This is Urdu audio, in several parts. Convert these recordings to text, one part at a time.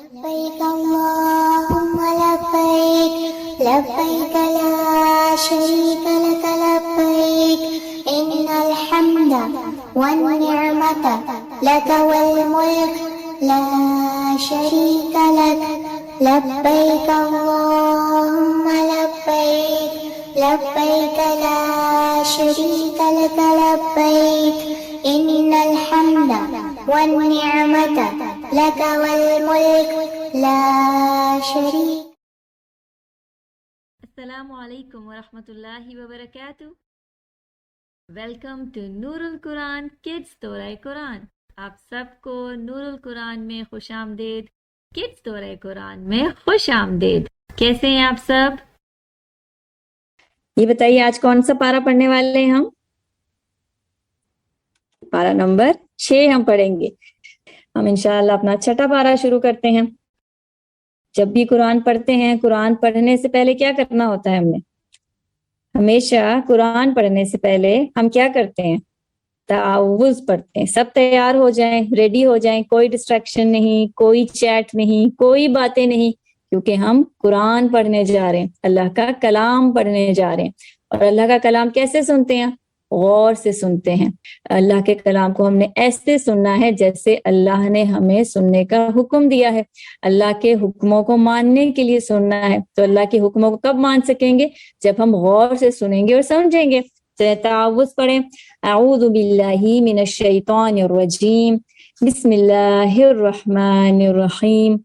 لبيك اللهم لبيك لبيك لا شريك لك لبيك إن الحمد والنعمة لك والملك لا شريك لك لبيك اللهم لبيك لبيك لا شريك لك لبيك إن الحمد والنعمة لك والملك لا شريك. السلام علیکم ورحمۃ اللہ وبرکاتہ. ویلکم ٹو نور القرآن کڈز دورہ قرآن. آپ سب کو نور القرآن میں خوش آمدید. کڈز دورہ قرآن میں خوش آمدید. کیسے ہیں آپ سب؟ یہ بتائیے آج کون سا پارہ پڑھنے والے ہیں ہم؟ پارہ نمبر 6 ہم پڑھیں گے. ہم انشاءاللہ اپنا چھٹا پارہ شروع کرتے ہیں. جب بھی قرآن پڑھتے ہیں، قرآن پڑھنے سے پہلے کیا کرنا ہوتا ہے؟ ہم نے ہمیشہ قرآن پڑھنے سے پہلے ہم کیا کرتے ہیں؟ تعوذ پڑھتے ہیں. سب تیار ہو جائیں، ریڈی ہو جائیں، کوئی ڈسٹریکشن نہیں، کوئی چیٹ نہیں، کوئی باتیں نہیں، کیونکہ ہم قرآن پڑھنے جا رہے ہیں، اللہ کا کلام پڑھنے جا رہے ہیں. اور اللہ کا کلام کیسے سنتے ہیں؟ غور سے سنتے ہیں. اللہ کے کلام کو ہم نے ایسے سننا ہے جیسے اللہ نے ہمیں سننے کا حکم دیا ہے. اللہ کے حکموں کو ماننے کے لیے سننا ہے. تو اللہ کے حکموں کو کب مان سکیں گے؟ جب ہم غور سے سنیں گے اور سمجھیں گے. تعوذ پڑھیں. اعوذ باللہ من الشیطان الرجیم بسم اللہ الرحمن الرحیم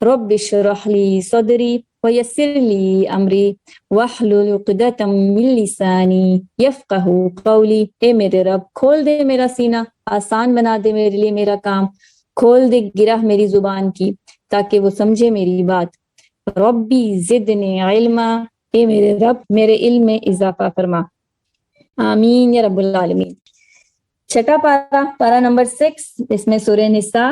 رب اشرح لی صدری ویسر لی امری واحلل عقدۃ من لسانی یفقہوا قولی. اے میرے رب، کھول دے میرا سینہ، آسان بنا دے میرے لیے میرا کام، کھول دے گرہ میری زبان کی تاکہ وہ سمجھے میری بات. ربی زدنی علما، اے میرے رب میرے علم میں اضافہ فرما. آمین یا رب العالمین. چھٹا پارہ نمبر 6، اس میں سورہ نساء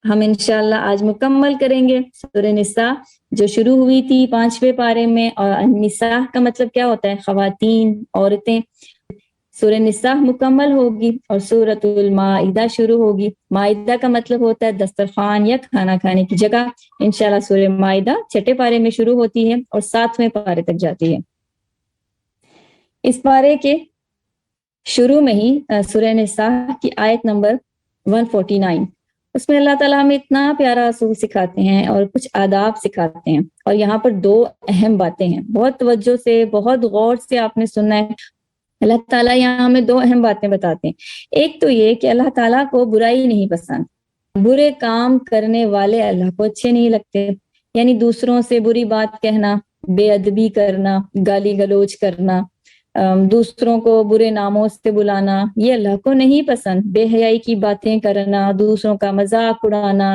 ہم انشاءاللہ آج مکمل کریں گے. سورہ نساء جو شروع ہوئی تھی 5ویں پارے میں، اور نساء کا مطلب کیا ہوتا ہے؟ خواتین، عورتیں. سورہ نساء مکمل ہوگی اور سورۃ المائدہ شروع ہوگی. مائدہ کا مطلب ہوتا ہے دسترخوان یا کھانا کھانے کی جگہ. انشاءاللہ سورہ مائدہ چھٹے پارے میں شروع ہوتی ہے اور 7ویں پارے تک جاتی ہے. اس پارے کے شروع میں ہی سورہ نساء کی آیت نمبر 149، اس میں اللہ تعالیٰ ہمیں اتنا پیارا اصول سکھاتے ہیں اور کچھ آداب سکھاتے ہیں. اور یہاں پر 2 اہم باتیں ہیں. بہت توجہ سے، بہت غور سے آپ نے سننا ہے. اللہ تعالیٰ یہاں ہمیں 2 اہم باتیں بتاتے ہیں. ایک تو یہ کہ اللہ تعالیٰ کو برائی نہیں پسند. برے کام کرنے والے اللہ کو اچھے نہیں لگتے. یعنی دوسروں سے بری بات کہنا، بے ادبی کرنا، گالی گلوچ کرنا، دوسروں کو برے ناموں سے بلانا، یہ اللہ کو نہیں پسند. بے حیائی کی باتیں کرنا، دوسروں کا مذاق اڑانا،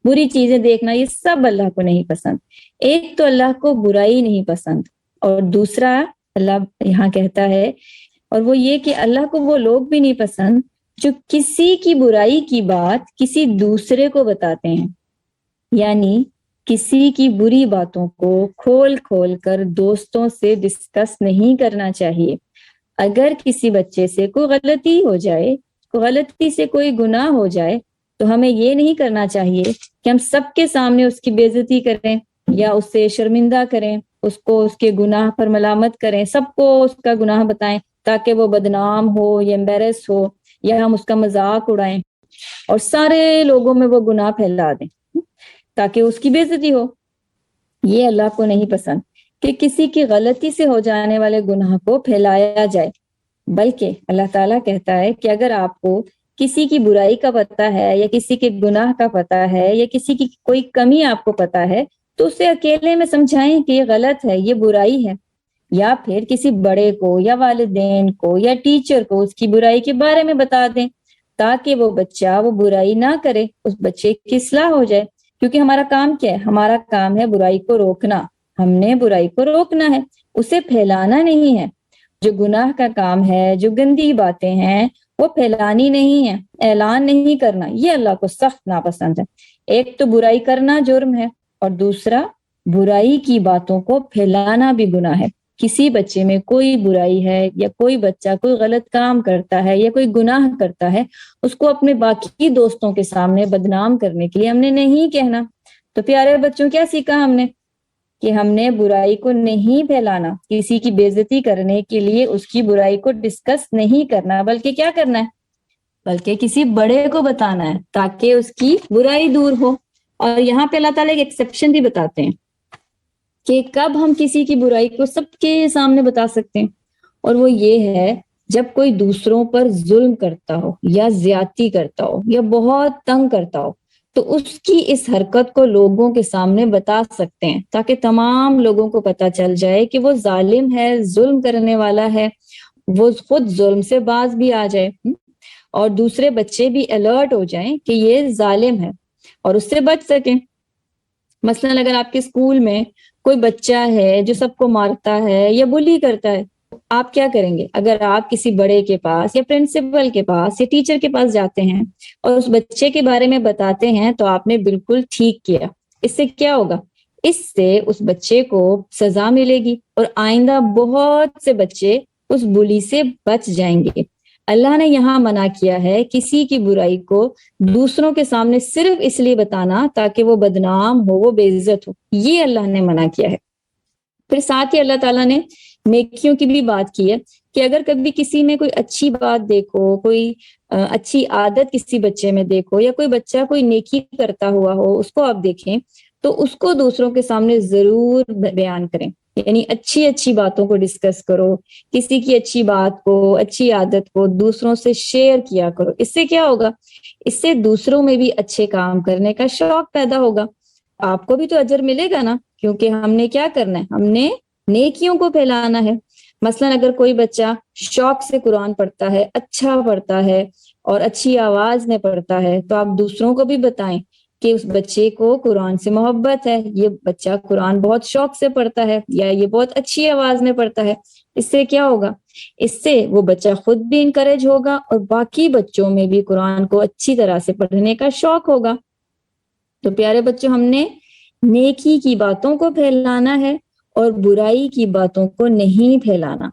بری چیزیں دیکھنا، یہ سب اللہ کو نہیں پسند. ایک تو اللہ کو برائی نہیں پسند، اور دوسرا اللہ یہاں کہتا ہے، اور وہ یہ کہ اللہ کو وہ لوگ بھی نہیں پسند جو کسی کی برائی کی بات کسی دوسرے کو بتاتے ہیں. یعنی کسی کی بری باتوں کو کھول کھول کر دوستوں سے ڈسکس نہیں کرنا چاہیے. اگر کسی بچے سے کوئی غلطی ہو جائے، غلطی سے کوئی گناہ ہو جائے، تو ہمیں یہ نہیں کرنا چاہیے کہ ہم سب کے سامنے اس کی بے عزتی کریں یا اس سے شرمندہ کریں، اس کو اس کے گناہ پر ملامت کریں، سب کو اس کا گناہ بتائیں تاکہ وہ بدنام ہو یا امبیرس ہو، یا ہم اس کا مذاق اڑائیں اور سارے لوگوں میں وہ گناہ پھیلا دیں تاکہ اس کی بے عزتی ہو. یہ اللہ کو نہیں پسند کہ کسی کی غلطی سے ہو جانے والے گناہ کو پھیلایا جائے. بلکہ اللہ تعالیٰ کہتا ہے کہ اگر آپ کو کسی کی برائی کا پتہ ہے یا کسی کے گناہ کا پتہ ہے یا کسی کی کوئی کمی آپ کو پتہ ہے، تو اسے اکیلے میں سمجھائیں کہ یہ غلط ہے، یہ برائی ہے. یا پھر کسی بڑے کو یا والدین کو یا ٹیچر کو اس کی برائی کے بارے میں بتا دیں تاکہ وہ بچہ وہ برائی نہ کرے، اس بچے کی اصلاح ہو جائے. کیونکہ ہمارا کام کیا ہے؟ ہمارا کام ہے برائی کو روکنا. ہم نے برائی کو روکنا ہے، اسے پھیلانا نہیں ہے. جو گناہ کا کام ہے، جو گندی باتیں ہیں، وہ پھیلانی نہیں ہے، اعلان نہیں کرنا. یہ اللہ کو سخت ناپسند ہے. ایک تو برائی کرنا جرم ہے، اور دوسرا برائی کی باتوں کو پھیلانا بھی گناہ ہے. کسی بچے میں کوئی برائی ہے یا کوئی بچہ کوئی غلط کام کرتا ہے یا کوئی گناہ کرتا ہے، اس کو اپنے باقی دوستوں کے سامنے بدنام کرنے کے لیے ہم نے نہیں کہنا. تو پیارے بچوں کیا سیکھا ہم نے کہ ہم نے برائی کو نہیں پھیلانا، کسی کی بے عزتی کرنے کے لیے اس کی برائی کو ڈسکس نہیں کرنا، بلکہ کیا کرنا ہے، بلکہ کسی بڑے کو بتانا ہے تاکہ اس کی برائی دور ہو۔ اور یہاں پہ اللہ تعالیٰ ایک ایکسیپشن بھی بتاتے ہیں کہ کب ہم کسی کی برائی کو سب کے سامنے بتا سکتے ہیں، اور وہ یہ ہے جب کوئی دوسروں پر ظلم کرتا ہو یا زیادتی کرتا ہو یا بہت تنگ کرتا ہو، تو اس کی اس حرکت کو لوگوں کے سامنے بتا سکتے ہیں تاکہ تمام لوگوں کو پتہ چل جائے کہ وہ ظالم ہے، ظلم کرنے والا ہے، وہ خود ظلم سے باز بھی آ جائے، اور دوسرے بچے بھی الرٹ ہو جائیں کہ یہ ظالم ہے اور اس سے بچ سکیں۔ مثلاً اگر آپ کے اسکول میں کوئی بچہ ہے جو سب کو مارتا ہے یا بلی کرتا ہے، آپ کیا کریں گے؟ اگر آپ کسی بڑے کے پاس یا پرنسپل کے پاس یا ٹیچر کے پاس جاتے ہیں اور اس بچے کے بارے میں بتاتے ہیں تو آپ نے بالکل ٹھیک کیا۔ اس سے کیا ہوگا؟ اس سے اس بچے کو سزا ملے گی اور آئندہ بہت سے بچے اس بلی سے بچ جائیں گے۔ اللہ نے یہاں منع کیا ہے کسی کی برائی کو دوسروں کے سامنے صرف اس لیے بتانا تاکہ وہ بدنام ہو، وہ بے عزت ہو، یہ اللہ نے منع کیا ہے۔ پھر ساتھ ہی اللہ تعالیٰ نے نیکیوں کی بھی بات کی ہے کہ اگر کبھی کسی میں کوئی اچھی بات دیکھو، کوئی اچھی عادت کسی بچے میں دیکھو، یا کوئی بچہ کوئی نیکی کرتا ہوا ہو اس کو آپ دیکھیں، تو اس کو دوسروں کے سامنے ضرور بیان کریں، یعنی اچھی اچھی باتوں کو ڈسکس کرو، کسی کی اچھی بات کو، اچھی عادت کو دوسروں سے شیئر کیا کرو۔ اس سے کیا ہوگا؟ اس سے دوسروں میں بھی اچھے کام کرنے کا شوق پیدا ہوگا، آپ کو بھی تو اجر ملے گا نا، کیونکہ ہم نے کیا کرنا ہے؟ ہم نے نیکیوں کو پھیلانا ہے۔ مثلاً اگر کوئی بچہ شوق سے قرآن پڑھتا ہے، اچھا پڑھتا ہے اور اچھی آواز میں پڑھتا ہے، تو آپ دوسروں کو بھی بتائیں کہ اس بچے کو قرآن سے محبت ہے، یہ بچہ قرآن بہت شوق سے پڑھتا ہے یا یہ بہت اچھی آواز میں پڑھتا ہے۔ اس سے کیا ہوگا؟ اس سے وہ بچہ خود بھی انکریج ہوگا اور باقی بچوں میں بھی قرآن کو اچھی طرح سے پڑھنے کا شوق ہوگا۔ تو پیارے بچوں، ہم نے نیکی کی باتوں کو پھیلانا ہے اور برائی کی باتوں کو نہیں پھیلانا۔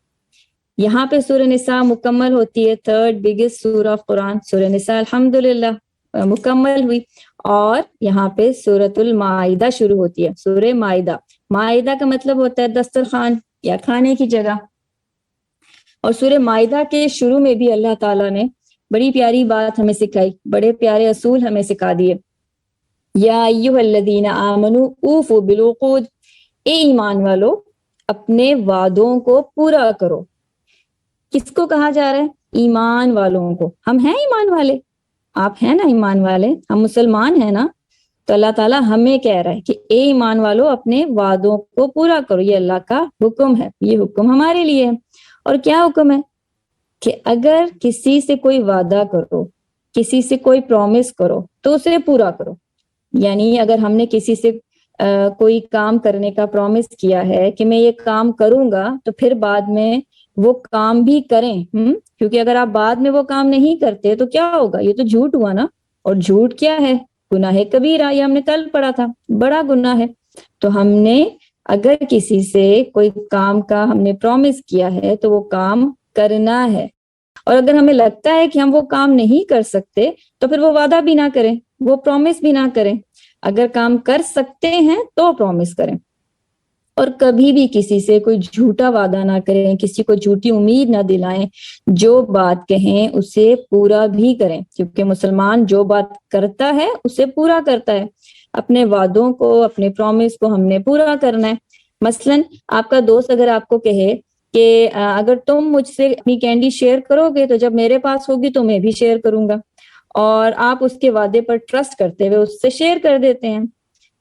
یہاں پہ سورہ نساء مکمل ہوتی ہے، تھرڈ بگیسٹ سورہ آف قرآن۔ سورہ نساء الحمدللہ مکمل ہوئی، اور یہاں پہ سورۃ المائدہ شروع ہوتی ہے، سورہ مائدہ۔ مائدہ کا مطلب ہوتا ہے دسترخوان یا کھانے کی جگہ۔ اور سورہ مائدہ کے شروع میں بھی اللہ تعالیٰ نے بڑی پیاری بات ہمیں سکھائی، بڑے پیارے اصول ہمیں سکھا دیے۔ یا ایھا الذین آمنوا اوفوا بالعقود، اے ایمان والو اپنے وعدوں کو پورا کرو۔ کس کو کہا جا رہا ہے؟ ایمان والوں کو۔ ہم ہیں ایمان والے، آپ ہیں نا ایمان والے، ہم مسلمان ہیں نا، تو اللہ تعالیٰ ہمیں کہہ رہا ہے کہ اے ایمان والو اپنے وعدوں کو پورا کرو، یہ اللہ کا حکم ہے، یہ حکم ہمارے لیے ہے۔ اور کیا حکم ہے؟ کہ اگر کسی سے کوئی وعدہ کرو، کسی سے کوئی پرومس کرو تو اسے پورا کرو۔ یعنی اگر ہم نے کسی سے کوئی کام کرنے کا پرومس کیا ہے کہ میں یہ کام کروں گا، تو پھر بعد میں وہ کام بھی کریں، کیونکہ اگر آپ بعد میں وہ کام نہیں کرتے تو کیا ہوگا؟ یہ تو جھوٹ ہوا نا، اور جھوٹ کیا ہے؟ گناہ کبیرہ، یہ ہم نے کل پڑھا تھا، بڑا گناہ ہے۔ تو ہم نے اگر کسی سے کوئی کام کا ہم نے پرومس کیا ہے تو وہ کام کرنا ہے، اور اگر ہمیں لگتا ہے کہ ہم وہ کام نہیں کر سکتے تو پھر وہ وعدہ بھی نہ کریں، وہ پرومس بھی نہ کریں۔ اگر کام کر سکتے ہیں تو پرومس کریں، اور کبھی بھی کسی سے کوئی جھوٹا وعدہ نہ کریں، کسی کو جھوٹی امید نہ دلائیں، جو بات کہیں اسے پورا بھی کریں، کیونکہ مسلمان جو بات کرتا ہے اسے پورا کرتا ہے۔ اپنے وعدوں کو، اپنے پرومس کو ہم نے پورا کرنا ہے۔ مثلاً آپ کا دوست اگر آپ کو کہے کہ اگر تم مجھ سے اپنی کینڈی شیئر کرو گے تو جب میرے پاس ہوگی تو میں بھی شیئر کروں گا، اور آپ اس کے وعدے پر ٹرسٹ کرتے ہوئے اس سے شیئر کر دیتے ہیں،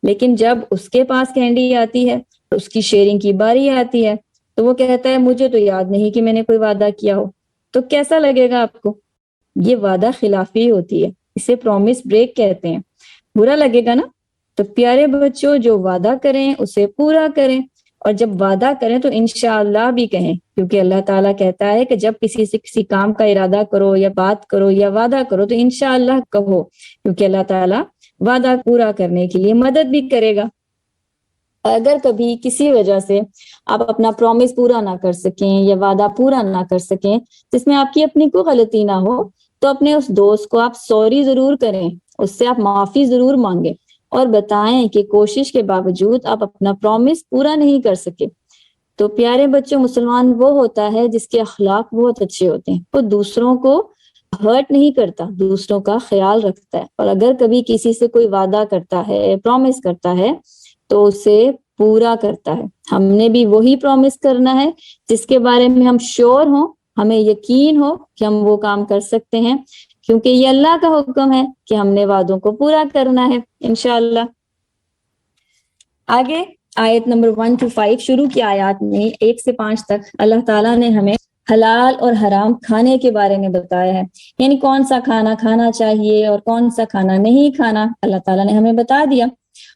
لیکن جب اس کے پاس کینڈی آتی ہے، اس کی شیئرنگ کی باری آتی ہے، تو وہ کہتا ہے مجھے تو یاد نہیں کہ میں نے کوئی وعدہ کیا ہو، تو کیسا لگے گا آپ کو؟ یہ وعدہ خلافی ہوتی ہے، اسے پرومس بریک کہتے ہیں، برا لگے گا نا۔ تو پیارے بچوں، جو وعدہ کریں اسے پورا کریں، اور جب وعدہ کریں تو انشاءاللہ بھی کہیں، کیونکہ اللہ تعالیٰ کہتا ہے کہ جب کسی سے کسی کام کا ارادہ کرو یا بات کرو یا وعدہ کرو تو انشاءاللہ کہو، کیونکہ اللہ تعالیٰ وعدہ پورا کرنے کے لیے مدد بھی کرے گا۔ اگر کبھی کسی وجہ سے آپ اپنا پرومس پورا نہ کر سکیں یا وعدہ پورا نہ کر سکیں جس میں آپ کی اپنی کوئی غلطی نہ ہو، تو اپنے اس دوست کو آپ سوری ضرور کریں، اس سے آپ معافی ضرور مانگیں، اور بتائیں کہ کوشش کے باوجود آپ اپنا پرومس پورا نہیں کر سکے۔ تو پیارے بچوں، مسلمان وہ ہوتا ہے جس کے اخلاق بہت اچھے ہوتے ہیں، وہ دوسروں کو ہرٹ نہیں کرتا، دوسروں کا خیال رکھتا ہے، اور اگر کبھی کسی سے کوئی وعدہ کرتا ہے، پرومس کرتا ہے تو اسے پورا کرتا ہے۔ ہم نے بھی وہی پرومس کرنا ہے جس کے بارے میں ہم شور ہوں، ہمیں یقین ہو کہ ہم وہ کام کر سکتے ہیں، کیونکہ یہ اللہ کا حکم ہے کہ ہم نے وعدوں کو پورا کرنا ہے انشاءاللہ۔ آگے آیت نمبر 1 to 5 شروع کی آیات میں 1 سے 5 تک اللہ تعالیٰ نے ہمیں حلال اور حرام کھانے کے بارے میں بتایا ہے، یعنی کون سا کھانا کھانا چاہیے اور کون سا کھانا نہیں کھانا اللہ تعالیٰ نے ہمیں بتا دیا۔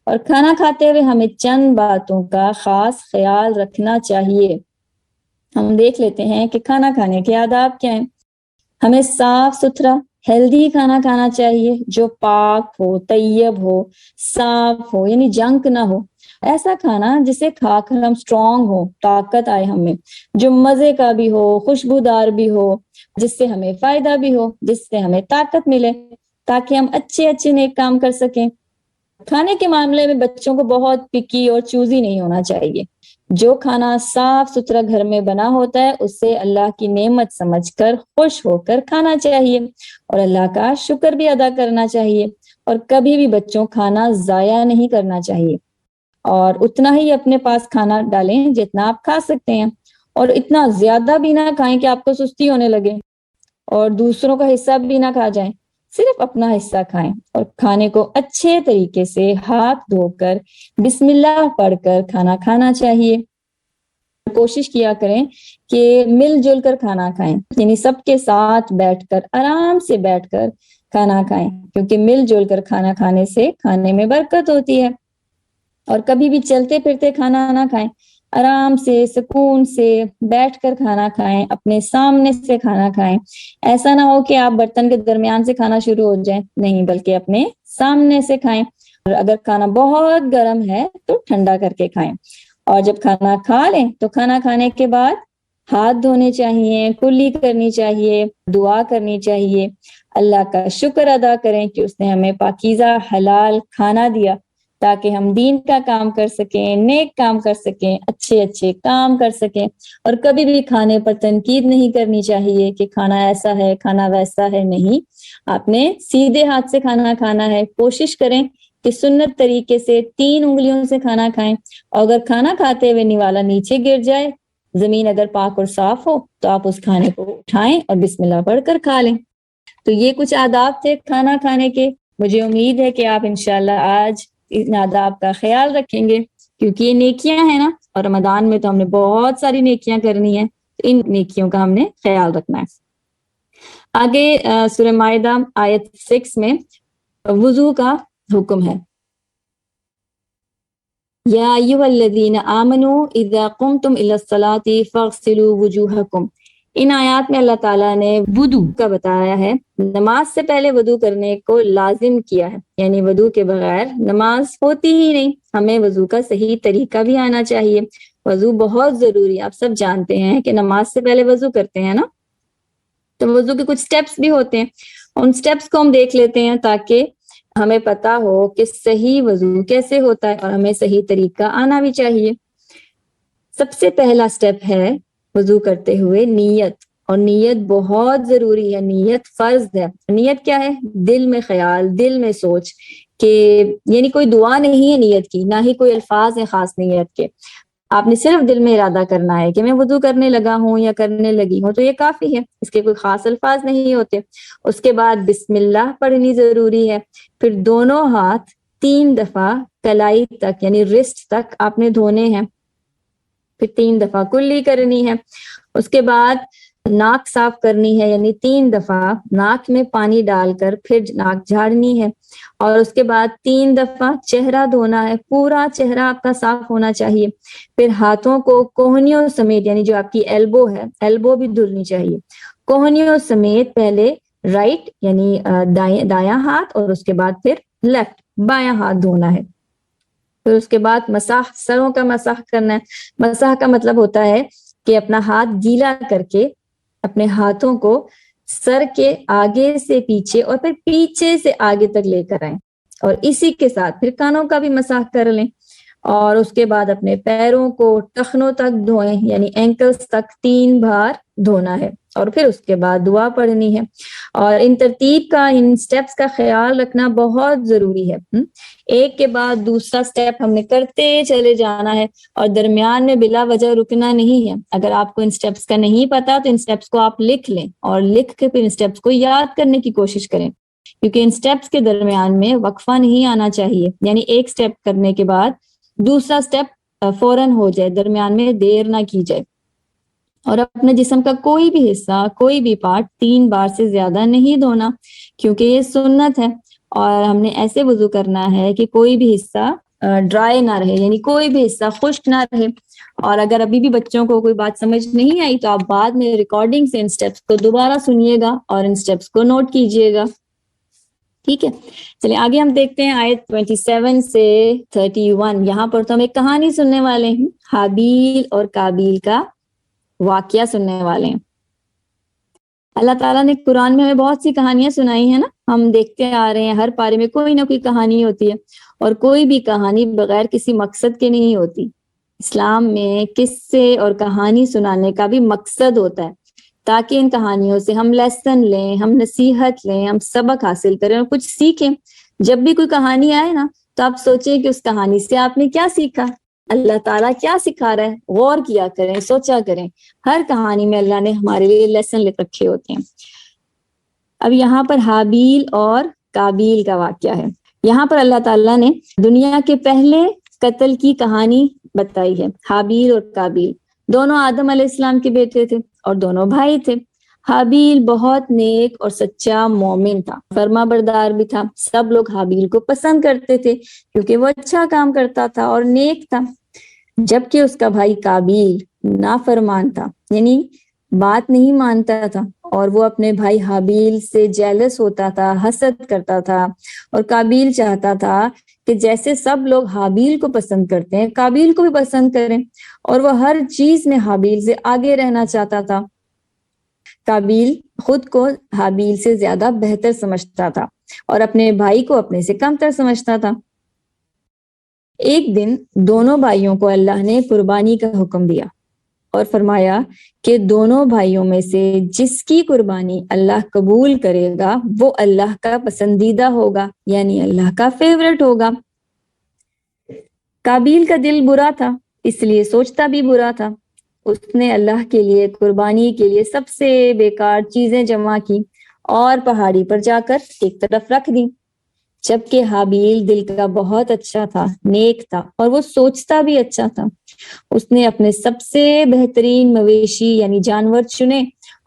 اور کھانا کھاتے ہوئے ہمیں چند باتوں کا خاص خیال رکھنا چاہیے۔ ہم دیکھ لیتے ہیں کہ کھانا کھانے کے آداب کیا ہیں۔ ہمیں صاف ستھرا ہیلدی کھانا کھانا چاہیے جو پاک ہو، طیب ہو، صاف ہو، یعنی جنک نہ ہو۔ ایسا کھانا جسے کھا کر ہم اسٹرانگ ہو، طاقت آئے ہمیں، جو مزے کا بھی ہو، خوشبودار بھی ہو، جس سے ہمیں فائدہ بھی ہو، جس سے ہمیں طاقت ملے تاکہ ہم اچھے نیک کام کر سکیں۔ کھانے کے معاملے میں بچوں کو بہت پکی اور چوزی نہیں ہونا چاہیے۔ جو کھانا صاف ستھرا گھر میں بنا ہوتا ہے اسے اللہ کی نعمت سمجھ کر خوش ہو کر کھانا چاہیے اور اللہ کا شکر بھی ادا کرنا چاہیے، اور کبھی بھی بچوں کھانا ضائع نہیں کرنا چاہیے، اور اتنا ہی اپنے پاس کھانا ڈالیں جتنا آپ کھا سکتے ہیں، اور اتنا زیادہ بھی نہ کھائیں کہ آپ کو سستی ہونے لگے اور دوسروں کا حصہ بھی نہ کھا جائیں، صرف اپنا حصہ کھائیں، اور کھانے کو اچھے طریقے سے ہاتھ دھو کر بسم اللہ پڑھ کر کھانا کھانا چاہیے۔ کوشش کیا کریں کہ مل جل کر کھانا کھائیں، یعنی سب کے ساتھ بیٹھ کر آرام سے بیٹھ کر کھانا کھائیں، کیونکہ مل جل کر کھانا کھانے سے کھانے میں برکت ہوتی ہے۔ اور کبھی بھی چلتے پھرتے کھانا نہ کھائیں، آرام سے سکون سے بیٹھ کر کھانا کھائیں، اپنے سامنے سے کھانا کھائیں۔ ایسا نہ ہو کہ آپ برتن کے درمیان سے کھانا شروع ہو جائیں، نہیں، بلکہ اپنے سامنے سے کھائیں، اور اگر کھانا بہت گرم ہے تو ٹھنڈا کر کے کھائیں۔ اور جب کھانا کھا لیں تو کھانا کھانے کے بعد ہاتھ دھونے چاہیے، کلی کرنی چاہیے، دعا کرنی چاہیے، اللہ کا شکر ادا کریں کہ اس نے ہمیں پاکیزہ حلال کھانا دیا تاکہ ہم دین کا کام کر سکیں، نیک کام کر سکیں، اچھے کام کر سکیں۔ اور کبھی بھی کھانے پر تنقید نہیں کرنی چاہیے کہ کھانا ایسا ہے، کھانا ویسا ہے، نہیں، آپ نے سیدھے ہاتھ سے کھانا کھانا ہے۔ کوشش کریں کہ سنت طریقے سے 3 انگلیوں سے کھانا کھائیں، اور اگر کھانا کھاتے ہوئے نوالا نیچے گر جائے، زمین اگر پاک اور صاف ہو تو آپ اس کھانے کو اٹھائیں اور بسم اللہ پڑھ کر کھا لیں۔ تو یہ کچھ آداب تھے کھانا کھانے کے۔ مجھے امید ہے کہ آپ انشاءاللہ آج ان آداب کا خیال رکھیں گے، کیونکہ یہ نیکیاں ہیں نا، اور رمضان میں تو ہم نے بہت ساری نیکیاں کرنی ہیں، تو ان نیکیوں کا ہم نے خیال رکھنا ہے۔ آگے سورہ مائدہ آیت 6 میں وضو کا حکم ہے۔ یا ایھا الذین آمنوا اذا قمتم الی الصلاۃ فاغسلوا وجوہکم۔ ان آیات میں اللہ تعالیٰ نے وضو کا بتایا ہے، نماز سے پہلے وضو کرنے کو لازم کیا ہے، یعنی وضو کے بغیر نماز ہوتی ہی نہیں۔ ہمیں وضو کا صحیح طریقہ بھی آنا چاہیے، وضو بہت ضروری ہے۔ آپ سب جانتے ہیں کہ نماز سے پہلے وضو کرتے ہیں نا، تو وضو کے کچھ سٹیپس بھی ہوتے ہیں، ان سٹیپس کو ہم دیکھ لیتے ہیں تاکہ ہمیں پتا ہو کہ صحیح وضو کیسے ہوتا ہے، اور ہمیں صحیح طریقہ آنا بھی چاہیے۔ سب سے پہلا سٹیپ ہے وضو کرتے ہوئے نیت، اور نیت بہت ضروری ہے، نیت فرض ہے۔ نیت کیا ہے؟ دل میں خیال، دل میں سوچ کہ، یعنی کوئی دعا نہیں ہے نیت کی، نہ ہی کوئی الفاظ ہیں خاص نیت کے، آپ نے صرف دل میں ارادہ کرنا ہے کہ میں وضو کرنے لگا ہوں یا کرنے لگی ہوں، تو یہ کافی ہے، اس کے کوئی خاص الفاظ نہیں ہوتے۔ اس کے بعد بسم اللہ پڑھنی ضروری ہے، پھر دونوں ہاتھ 3 دفعہ کلائی تک یعنی رسٹ تک آپ نے دھونے ہیں، پھر 3 دفعہ کلی کرنی ہے۔ اس کے بعد ناک صاف کرنی ہے، یعنی 3 دفعہ ناک میں پانی ڈال کر پھر ناک جھاڑنی ہے، اور اس کے بعد 3 دفعہ چہرہ دھونا ہے، پورا چہرہ آپ کا صاف ہونا چاہیے۔ پھر ہاتھوں کو کوہنیوں سمیت، یعنی جو آپ کی ایلبو ہے، ایلبو بھی دھلنی چاہیے، کوہنیوں سمیت پہلے رائٹ یعنی دایاں ہاتھ، اور اس کے بعد پھر لیفٹ بایاں ہاتھ دھونا ہے۔ پھر اس کے بعد مسح، سروں کا مسح کرنا ہے۔ مسح کا مطلب ہوتا ہے کہ اپنا ہاتھ گیلا کر کے اپنے ہاتھوں کو سر کے آگے سے پیچھے اور پھر پیچھے سے آگے تک لے کر آئیں، اور اسی کے ساتھ پھر کانوں کا بھی مسح کر لیں اور اس کے بعد اپنے پیروں کو ٹخنوں تک دھوئیں یعنی اینکلز تک 3 بار دھونا ہے اور پھر اس کے بعد دعا پڑھنی ہے. اور ان ترتیب کا ان سٹیپس کا خیال رکھنا بہت ضروری ہے. ایک کے بعد دوسرا سٹیپ ہم نے کرتے چلے جانا ہے اور درمیان میں بلا وجہ رکنا نہیں ہے. اگر آپ کو ان سٹیپس کا نہیں پتا تو ان سٹیپس کو آپ لکھ لیں اور لکھ کے پھر ان سٹیپس کو یاد کرنے کی کوشش کریں, کیونکہ ان سٹیپس کے درمیان میں وقفہ نہیں آنا چاہیے. یعنی ایک سٹیپ کرنے کے بعد دوسرا سٹیپ فوراً ہو جائے, درمیان میں دیر نہ کی جائے. اور اپنے جسم کا کوئی بھی حصہ, کوئی بھی پارٹ 3 بار سے زیادہ نہیں دھونا, کیونکہ یہ سنت ہے. اور ہم نے ایسے وضو کرنا ہے کہ کوئی بھی حصہ ڈرائی نہ رہے, یعنی کوئی بھی حصہ خشک نہ رہے. اور اگر ابھی بھی بچوں کو کوئی بات سمجھ نہیں آئی تو آپ بعد میں ریکارڈنگ سے ان سٹیپس کو دوبارہ سنیے گا اور ان سٹیپس کو نوٹ کیجئے گا. ٹھیک ہے, چلیے آگے ہم دیکھتے ہیں آیت 27 سے 31. یہاں پر تو ہم ایک کہانی سننے والے ہیں, حابیل اور کابیل کا واقعہ سننے والے ہیں. اللہ تعالیٰ نے قرآن میں ہمیں بہت سی کہانیاں سنائی ہیں نا, ہم دیکھتے آ رہے ہیں ہر پارے میں کوئی نہ کوئی کہانی ہوتی ہے اور کوئی بھی کہانی بغیر کسی مقصد کے نہیں ہوتی. اسلام میں قصے اور کہانی سنانے کا بھی مقصد ہوتا ہے تاکہ ان کہانیوں سے ہم لیسن لیں, ہم نصیحت لیں, ہم سبق حاصل کریں اور کچھ سیکھیں. جب بھی کوئی کہانی آئے نا تو آپ سوچیں کہ اس کہانی سے آپ نے کیا سیکھا, اللہ تعالیٰ کیا سکھا رہا ہے, غور کیا کریں, سوچا کریں. ہر کہانی میں اللہ نے ہمارے لیے لیسن لکھ رکھے ہوتے ہیں. اب یہاں پر حابیل اور کابیل کا واقعہ ہے. یہاں پر اللہ تعالیٰ نے دنیا کے پہلے قتل کی کہانی بتائی ہے. حابیل اور کابیل دونوں آدم علیہ السلام کے بیٹے تھے اور دونوں بھائی تھے. حابیل بہت نیک اور سچا مومن تھا, فرما بردار بھی تھا. سب لوگ حابیل کو پسند کرتے تھے کیونکہ وہ اچھا کام کرتا تھا اور نیک تھا. جبکہ اس کا بھائی کابیل نافرمان تھا, یعنی بات نہیں مانتا تھا اور وہ اپنے بھائی حابیل سے جیلس ہوتا تھا, حسد کرتا تھا اور کابیل چاہتا تھا کہ جیسے سب لوگ حابیل کو پسند کرتے ہیں کابیل کو بھی پسند کریں, اور وہ ہر چیز میں حابیل سے آگے رہنا چاہتا تھا. کابیل خود کو حابیل سے زیادہ بہتر سمجھتا تھا اور اپنے بھائی کو اپنے سے کم تر سمجھتا تھا. ایک دن دونوں بھائیوں کو اللہ نے قربانی کا حکم دیا اور فرمایا کہ دونوں بھائیوں میں سے جس کی قربانی اللہ قبول کرے گا وہ اللہ کا پسندیدہ ہوگا, یعنی اللہ کا فیورٹ ہوگا. کابیل کا دل برا تھا, اس لیے سوچتا بھی برا تھا. اس نے اللہ کے لیے قربانی کے لیے سب سے بیکار چیزیں جمع کی اور پہاڑی پر جا کر ایک طرف رکھ دی. جبکہ حابیل دل کا بہت اچھا تھا, نیک تھا اور وہ سوچتا بھی اچھا تھا. اس نے اپنے سب سے بہترین مویشی یعنی جانور چنے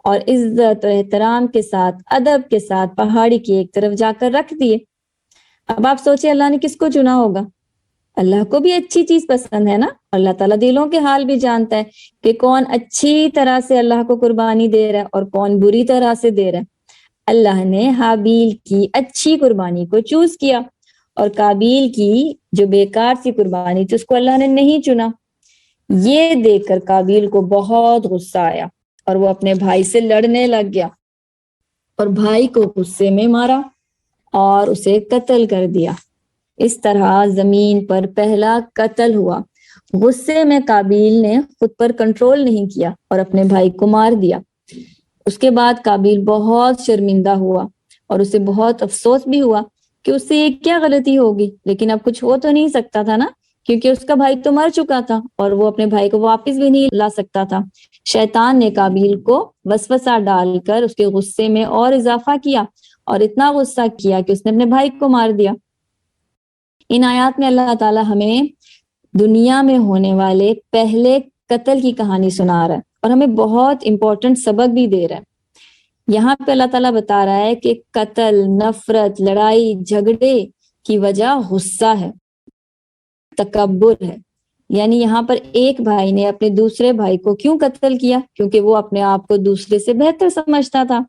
اور عزت و احترام کے ساتھ, ادب کے ساتھ پہاڑی کی ایک طرف جا کر رکھ دیے. اب آپ سوچیں اللہ نے کس کو چنا ہوگا؟ اللہ کو بھی اچھی چیز پسند ہے نا. اللہ تعالیٰ دلوں کے حال بھی جانتا ہے کہ کون اچھی طرح سے اللہ کو قربانی دے رہا ہے اور کون بری طرح سے دے رہا ہے. اللہ نے حابیل کی اچھی قربانی کو چوز کیا اور کابیل کی جو بیکار سی قربانی تھی اس کو اللہ نے نہیں چنا. یہ دیکھ کر کابیل کو بہت غصہ آیا اور وہ اپنے بھائی سے لڑنے لگ گیا اور بھائی کو غصے میں مارا اور اسے قتل کر دیا. اس طرح زمین پر پہلا قتل ہوا. غصے میں کابیل نے خود پر کنٹرول نہیں کیا اور اپنے بھائی کو مار دیا. اس کے بعد کابیل بہت شرمندہ ہوا اور اسے بہت افسوس بھی ہوا کہ اس سے یہ کیا غلطی ہوگی, لیکن اب کچھ ہو تو نہیں سکتا تھا نا, کیونکہ اس کا بھائی تو مر چکا تھا اور وہ اپنے بھائی کو واپس بھی نہیں لا سکتا تھا. شیطان نے کابیل کو وسوسہ ڈال کر اس کے غصے میں اور اضافہ کیا اور اتنا غصہ کیا کہ اس نے اپنے بھائی کو مار دیا. ان آیات میں اللہ تعالیٰ ہمیں دنیا میں ہونے والے پہلے قتل کی کہانی سنا رہا ہے اور ہمیں بہت امپورٹنٹ سبق بھی دے رہا ہے. یہاں پہ اللہ تعالیٰ بتا رہا ہے کہ قتل, نفرت, لڑائی جھگڑے کی وجہ غصہ ہے, تکبر ہے. یعنی یہاں پر ایک بھائی نے اپنے دوسرے بھائی کو کیوں قتل کیا؟ کیونکہ وہ اپنے آپ کو دوسرے سے بہتر سمجھتا تھا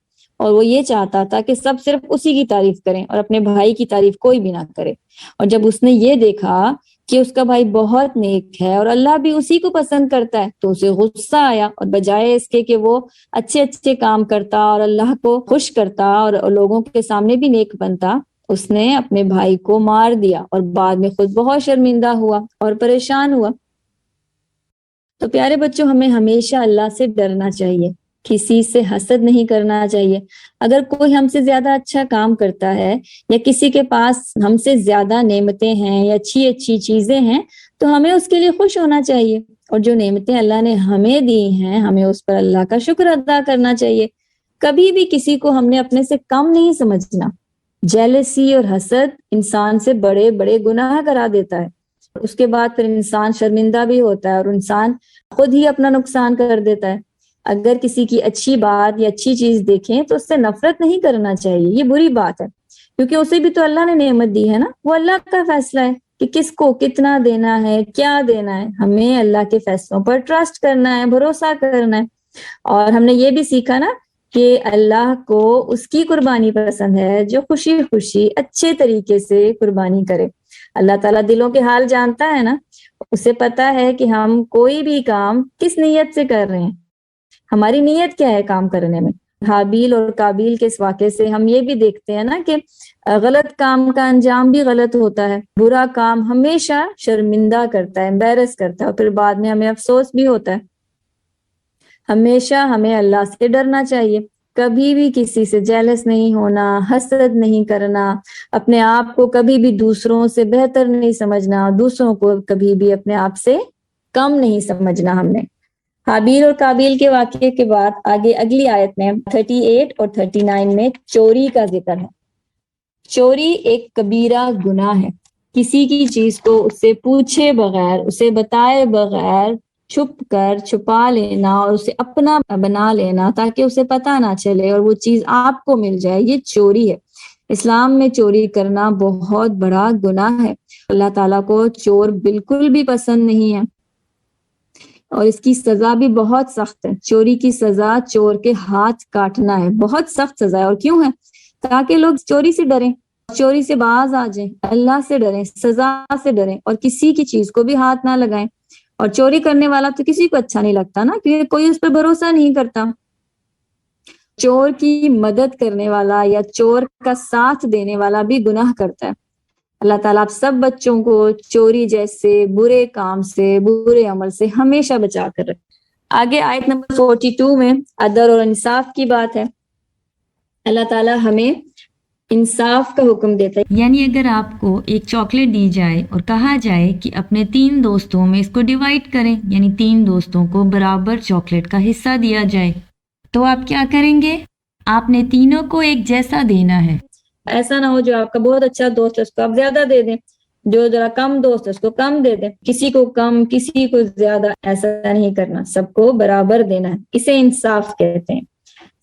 اور وہ یہ چاہتا تھا کہ سب صرف اسی کی تعریف کریں اور اپنے بھائی کی تعریف کوئی بھی نہ کرے. اور جب اس نے یہ دیکھا کہ اس کا بھائی بہت نیک ہے اور اللہ بھی اسی کو پسند کرتا ہے تو اسے غصہ آیا, اور بجائے اس کے کہ وہ اچھے اچھے کام کرتا اور اللہ کو خوش کرتا اور لوگوں کے سامنے بھی نیک بنتا, اس نے اپنے بھائی کو مار دیا اور بعد میں خود بہت شرمندہ ہوا اور پریشان ہوا۔ تو پیارے بچوں، ہمیں ہمیشہ اللہ سے ڈرنا چاہیے، کسی سے حسد نہیں کرنا چاہیے۔ اگر کوئی ہم سے زیادہ اچھا کام کرتا ہے یا کسی کے پاس ہم سے زیادہ نعمتیں ہیں یا اچھی اچھی چیزیں ہیں تو ہمیں اس کے لیے خوش ہونا چاہیے، اور جو نعمتیں اللہ نے ہمیں دی ہیں ہمیں اس پر اللہ کا شکر ادا کرنا چاہیے۔ کبھی بھی کسی کو ہم نے اپنے سے کم نہیں سمجھنا۔ جیلسی اور حسد انسان سے بڑے بڑے گناہ کرا دیتا ہے، اس کے بعد پھر انسان شرمندہ بھی ہوتا ہے اور انسان خود ہی اپنا نقصان کر دیتا ہے۔ اگر کسی کی اچھی بات یا اچھی چیز دیکھیں تو اس سے نفرت نہیں کرنا چاہیے، یہ بری بات ہے، کیونکہ اسے بھی تو اللہ نے نعمت دی ہے نا، وہ اللہ کا فیصلہ ہے کہ کس کو کتنا دینا ہے، کیا دینا ہے۔ ہمیں اللہ کے فیصلوں پر ٹرسٹ کرنا ہے، بھروسہ کرنا ہے۔ اور ہم نے یہ بھی سیکھا نا کہ اللہ کو اس کی قربانی پسند ہے جو خوشی خوشی اچھے طریقے سے قربانی کرے۔ اللہ تعالیٰ دلوں کے حال جانتا ہے نا، اسے پتا ہے کہ ہم کوئی بھی کام کس نیت سے کر رہے ہیں، ہماری نیت کیا ہے کام کرنے میں۔ حابیل اور قابیل کے اس واقعے سے ہم یہ بھی دیکھتے ہیں نا کہ غلط کام کا انجام بھی غلط ہوتا ہے، برا کام ہمیشہ شرمندہ کرتا ہے، امبیرس کرتا ہے، اور پھر بعد میں ہمیں افسوس بھی ہوتا ہے۔ ہمیشہ ہمیں اللہ سے ڈرنا چاہیے، کبھی بھی کسی سے جیلس نہیں ہونا، حسد نہیں کرنا، اپنے آپ کو کبھی بھی دوسروں سے بہتر نہیں سمجھنا، دوسروں کو کبھی بھی اپنے آپ سے کم نہیں سمجھنا۔ ہم نے حابیل اور قابیل کے واقعے کے بعد آگے اگلی آیت میں 38 اور 39 میں چوری کا ذکر ہے۔ چوری ایک کبیرہ گناہ ہے، کسی کی چیز کو اس سے پوچھے بغیر، اسے بتائے بغیر چھپ کر چھپا لینا اور اسے اپنا بنا لینا تاکہ اسے پتہ نہ چلے اور وہ چیز آپ کو مل جائے، یہ چوری ہے۔ اسلام میں چوری کرنا بہت بڑا گناہ ہے، اللہ تعالیٰ کو چور بالکل بھی پسند نہیں ہے، اور اس کی سزا بھی بہت سخت ہے۔ چوری کی سزا چور کے ہاتھ کاٹنا ہے، بہت سخت سزا ہے۔ اور کیوں ہے؟ تاکہ لوگ چوری سے ڈریں، چوری سے باز آ جائیں، اللہ سے ڈریں، سزا سے ڈریں، اور کسی کی چیز کو بھی ہاتھ نہ لگائیں۔ اور چوری کرنے والا تو کسی کو اچھا نہیں لگتا نا، کیونکہ کوئی اس پر بھروسہ نہیں کرتا۔ چور کی مدد کرنے والا یا چور کا ساتھ دینے والا بھی گناہ کرتا ہے۔ اللہ تعالیٰ آپ سب بچوں کو چوری جیسے برے کام سے، برے عمل سے ہمیشہ بچا کر رکھے۔ آگے آیت نمبر 42 میں عدل اور انصاف کی بات ہے۔ اللہ تعالیٰ ہمیں انصاف کا حکم دیتا ہے، یعنی اگر آپ کو ایک چاکلیٹ دی جائے اور کہا جائے کہ اپنے 3 دوستوں میں اس کو ڈیوائیڈ کریں، یعنی 3 دوستوں کو برابر چاکلیٹ کا حصہ دیا جائے، تو آپ کیا کریں گے؟ آپ نے تینوں کو ایک جیسا دینا ہے۔ ایسا نہ ہو جو آپ کا بہت اچھا دوست ہے اس کو آپ زیادہ دے دیں، جو ذرا کم دوست ہے اس کو کم دے دیں، کسی کو کم کسی کو زیادہ، ایسا نہیں کرنا، سب کو برابر دینا ہے۔ اسے انصاف کہتے ہیں،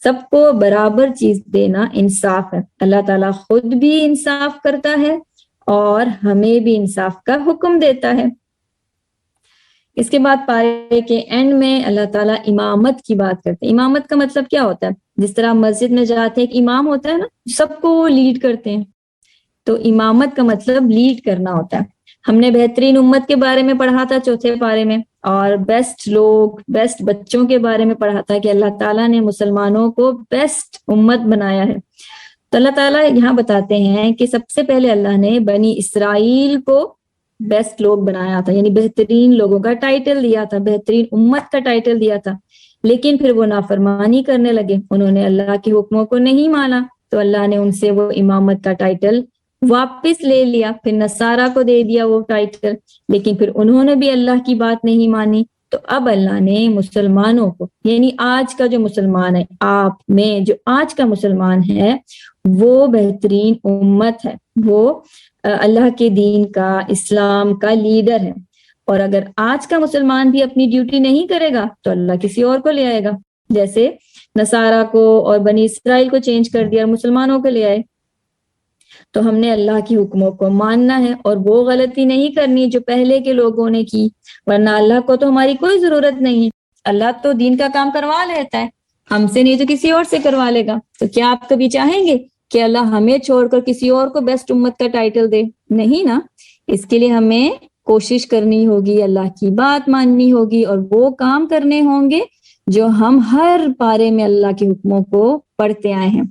سب کو برابر چیز دینا انصاف ہے۔ اللہ تعالیٰ خود بھی انصاف کرتا ہے اور ہمیں بھی انصاف کا حکم دیتا ہے۔ اس کے بعد پارے کے اینڈ میں اللہ تعالیٰ امامت کی بات کرتے ہیں۔ امامت کا مطلب کیا ہوتا ہے؟ جس طرح مسجد میں جاتے ہیں ایک امام ہوتا ہے نا، سب کو وہ لیڈ کرتے ہیں، تو امامت کا مطلب لیڈ کرنا ہوتا ہے۔ ہم نے بہترین امت کے بارے میں پڑھا تھا 4 پارے میں، اور بیسٹ لوگ، بیسٹ بچوں کے بارے میں پڑھا تھا کہ اللہ تعالیٰ نے مسلمانوں کو بیسٹ امت بنایا ہے۔ تو اللہ تعالیٰ یہاں بتاتے ہیں کہ سب سے پہلے اللہ نے بنی اسرائیل کو بیسٹ لوگ بنایا تھا، یعنی بہترین لوگوں کا ٹائٹل دیا تھا، بہترین امت کا ٹائٹل دیا تھا، لیکن پھر وہ نافرمانی کرنے لگے، انہوں نے اللہ کے حکموں کو نہیں مانا، تو اللہ نے ان سے وہ امامت کا ٹائٹل واپس لے لیا، پھر نصارہ کو دے دیا وہ ٹائٹل، لیکن پھر انہوں نے بھی اللہ کی بات نہیں مانی، تو اب اللہ نے مسلمانوں کو، یعنی آج کا جو مسلمان ہے، آپ میں جو آج کا مسلمان ہے، وہ بہترین امت ہے، وہ اللہ کے دین کا، اسلام کا لیڈر ہے۔ اور اگر آج کا مسلمان بھی اپنی ڈیوٹی نہیں کرے گا تو اللہ کسی اور کو لے آئے گا، جیسے نصارہ کو اور بنی اسرائیل کو چینج کر دیا اور مسلمانوں کو لے آئے۔ تو ہم نے اللہ کی حکموں کو ماننا ہے اور وہ غلطی نہیں کرنی جو پہلے کے لوگوں نے کی، ورنہ اللہ کو تو ہماری کوئی ضرورت نہیں ہے، اللہ تو دین کا کام کروا لیتا ہے، ہم سے نہیں تو کسی اور سے کروا لے گا۔ تو کیا آپ کبھی چاہیں گے کہ اللہ ہمیں چھوڑ کر کسی اور کو بیسٹ امت کا ٹائٹل دے؟ نہیں نا۔ اس کے لیے ہمیں کوشش کرنی ہوگی، اللہ کی بات ماننی ہوگی، اور وہ کام کرنے ہوں گے جو ہم ہر پارے میں اللہ کے حکموں کو پڑھتے آئے ہیں۔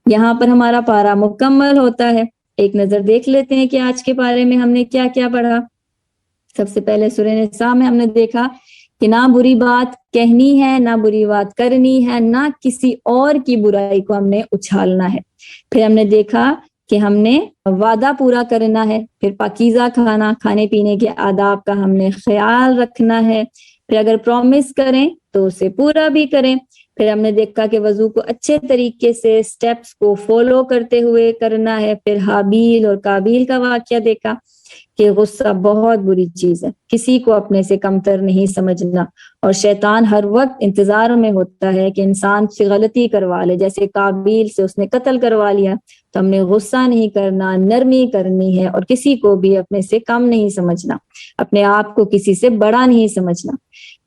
یہاں پر ہمارا پارا مکمل ہوتا ہے، ایک نظر دیکھ لیتے ہیں کہ آج کے بارے میں ہم نے کیا کیا پڑھا. سب سے پہلے سورہ نساء میں ہم نے دیکھا کہ نہ بری بات کہنی ہے، نہ بری بات کرنی ہے، نہ کسی اور کی برائی کو ہم نے اچھالنا ہے. پھر ہم نے دیکھا کہ ہم نے وعدہ پورا کرنا ہے، پھر پاکیزہ کھانے پینے کے آداب کا ہم نے خیال رکھنا ہے، پھر اگر پرومس کریں تو اسے پورا بھی کریں. پھر ہم نے دیکھا کہ وضو کو اچھے طریقے سے سٹیپس کو فالو کرتے ہوئے کرنا ہے. پھر حابیل اور قابیل کا واقعہ دیکھا کہ غصہ بہت بری چیز ہے، کسی کو اپنے سے کمتر نہیں سمجھنا، اور شیطان ہر وقت انتظار میں ہوتا ہے کہ انسان سے غلطی کروا لے. جیسے قابیل سے اس نے قتل کروا لیا، تو ہم نے غصہ نہیں کرنا، نرمی کرنی ہے، اور کسی کو بھی اپنے سے کم نہیں سمجھنا، اپنے آپ کو کسی سے بڑا نہیں سمجھنا.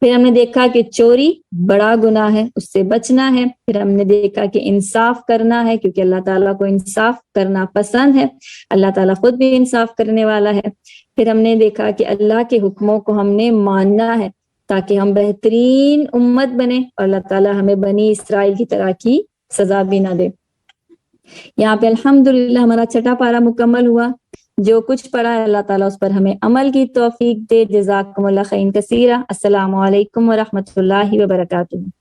پھر ہم نے دیکھا کہ چوری بڑا گناہ ہے، اس سے بچنا ہے. پھر ہم نے دیکھا کہ انصاف کرنا ہے، کیونکہ اللہ تعالیٰ کو انصاف کرنا پسند ہے، اللہ تعالیٰ خود بھی انصاف کرنے والا ہے. پھر ہم نے دیکھا کہ اللہ کے حکموں کو ہم نے ماننا ہے تاکہ ہم بہترین امت بنیں اور اللہ تعالیٰ ہمیں بنی اسرائیل کی طرح کی سزا بھی نہ دے. یہاں پہ الحمدللہ ہمارا چھٹا پارہ مکمل ہوا. جو کچھ پڑھا ہے اللہ تعالیٰ اس پر ہمیں عمل کی توفیق دے. جزاکم اللہ خیر کثیرہ. السلام علیکم ورحمۃ اللہ وبرکاتہ.